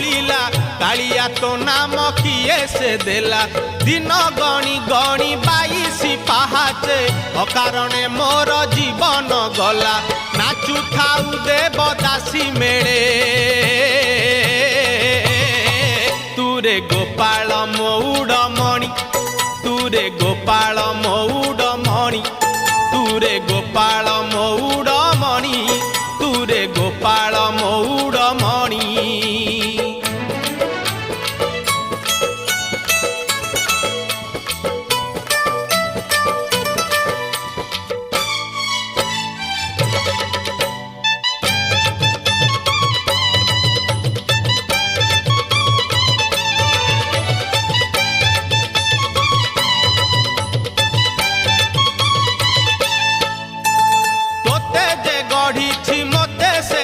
बोलिला कालिया तो नाम किए से देला दिन गणी गणी 22 पाहाचे अकारणे मोर जीवन गला नाचु थाउ देवदासी मेले तुरे गोपाल मौड़मणि तुरे गोपाल मौड़मणि तुरे गोपाल मौड़मणि तुरे गोपाल मौड़